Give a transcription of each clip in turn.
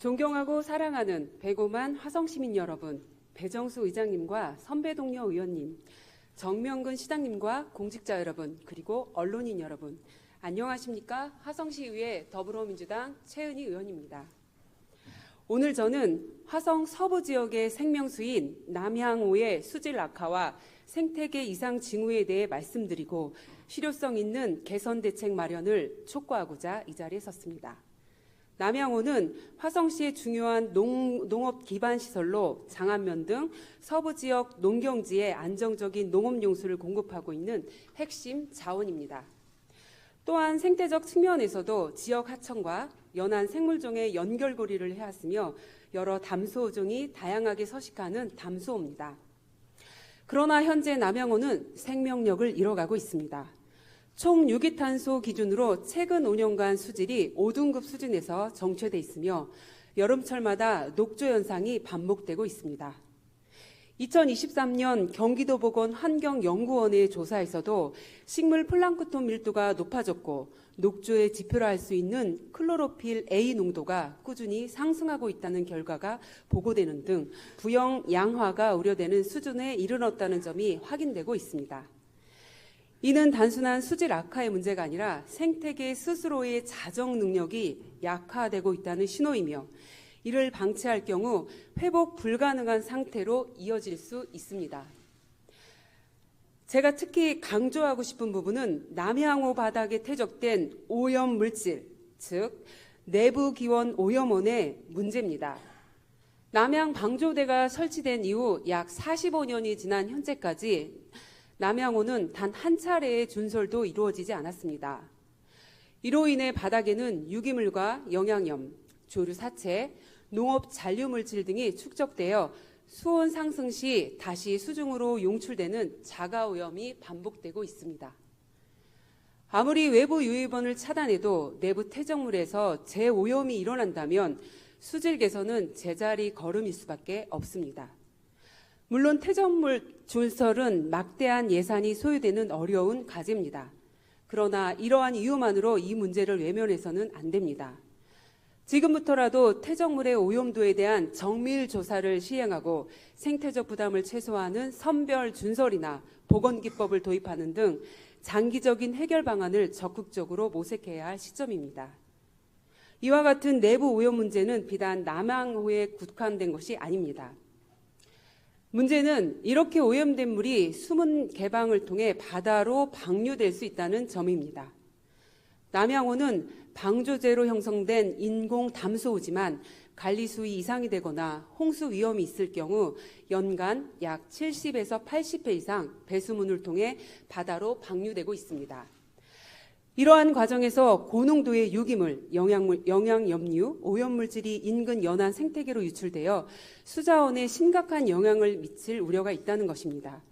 존경하고 사랑하는 105만 화성시민 여러분, 배정수 의장님과 선배 동료 의원님, 정명근 시장님과 공직자 여러분, 그리고 언론인 여러분, 안녕하십니까? 화성시의회 더불어민주당 최은희 의원입니다. 오늘 저는 화성 서부 지역의 생명수인 남향호의 수질 악화와 생태계 이상 징후에 대해 말씀드리고 실효성 있는 개선 대책 마련을 촉구하고자 이 자리에 섰습니다. 남향호는 화성시의 중요한 농업 기반 시설로 장안면 등 서부 지역 농경지에 안정적인 농업 용수를 공급하고 있는 핵심 자원입니다. 또한 생태적 측면에서도 지역 하천과 연안 생물종의 연결고리를 해왔으며 여러 담소어종이 다양하게 서식하는 담소호입니다. 그러나 현재 남향호는 생명력을 잃어가고 있습니다. 총 유기탄소 기준으로 최근 5년간 수질이 5등급 수준에서 정체돼 있으며 여름철마다 녹조 현상이 반복되고 있습니다. 2023년 경기도보건 환경연구원의 조사에서도 식물 플랑크톤 밀도가 높아졌고 녹조의 지표라 할 수 있는 클로로필 A 농도가 꾸준히 상승하고 있다는 결과가 보고되는 등 부영 양화가 우려되는 수준에 이르렀다는 점이 확인되고 있습니다. 이는 단순한 수질 악화의 문제가 아니라 생태계 스스로의 자정 능력이 약화되고 있다는 신호이며 이를 방치할 경우 회복 불가능한 상태로 이어질 수 있습니다. 제가 특히 강조하고 싶은 부분은 남향호 바닥에 퇴적된 오염 물질, 즉 내부 기원 오염원의 문제입니다. 남향 방조대가 설치된 이후 약 45년이 지난 현재까지 남향호는 단 한 차례의 준설도 이루어지지 않았습니다. 이로 인해 바닥에는 유기물과 영양염, 조류 사체, 농업 잔류물질 등이 축적되어 수온 상승 시 다시 수중으로 용출되는 자가오염이 반복되고 있습니다. 아무리 외부 유입원을 차단해도 내부 퇴적물에서 재오염이 일어난다면 수질 개선은 제자리 걸음일 수밖에 없습니다. 물론 퇴적물 준설은 막대한 예산이 소요되는 어려운 과제입니다. 그러나 이러한 이유만으로 이 문제를 외면해서는 안 됩니다. 지금부터라도 퇴적물의 오염도에 대한 정밀 조사를 시행하고 생태적 부담을 최소화하는 선별 준설이나 보건기법을 도입하는 등 장기적인 해결 방안을 적극적으로 모색해야 할 시점입니다. 이와 같은 내부 오염 문제는 비단 남향호에 국한된 것이 아닙니다. 문제는 이렇게 오염된 물이 수문 개방을 통해 바다로 방류될 수 있다는 점입니다. 남향호는 방조제로 형성된 인공 담소호지만 관리 수위 이상이 되거나 홍수 위험이 있을 경우 연간 약 70에서 80회 이상 배수문을 통해 바다로 방류되고 있습니다. 이러한 과정에서 고농도의 유기물, 영양염류, 오염물질이 인근 연안 생태계로 유출되어 수자원에 심각한 영향을 미칠 우려가 있다는 것입니다.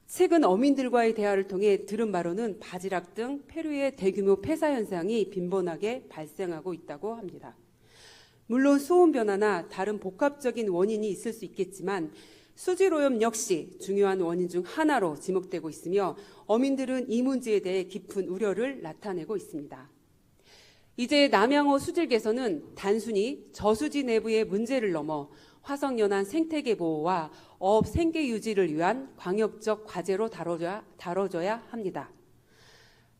최근 어민들과의 대화를 통해 들은 바로는 바지락 등 폐류의 대규모 폐사 현상이 빈번하게 발생하고 있다고 합니다. 물론 수온 변화나 다른 복합적인 원인이 있을 수 있겠지만 수질 오염 역시 중요한 원인 중 하나로 지목되고 있으며 어민들은 이 문제에 대해 깊은 우려를 나타내고 있습니다. 이제 남향호 수질 개선은 단순히 저수지 내부의 문제를 넘어 화성 연안 생태계 보호와 어업 생계 유지를 위한 광역적 과제로 다뤄져야 합니다.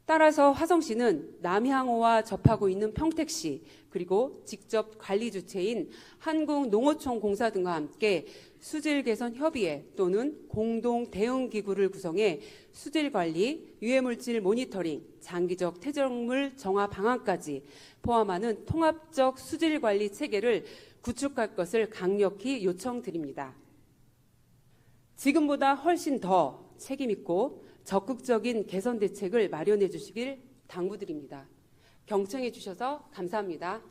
따라서 화성시는 남향호와 접하고 있는 평택시 그리고 직접 관리 주체인 한국농어촌공사 등과 함께 수질 개선 협의회 또는 공동 대응 기구를 구성해 수질 관리, 유해물질 모니터링, 장기적 퇴적물 정화 방안까지 포함하는 통합적 수질 관리 체계를 구축할 것을 강력히 요청드립니다. 지금보다 훨씬 더 책임있고 적극적인 개선 대책을 마련해 주시길 당부드립니다. 경청해 주셔서 감사합니다.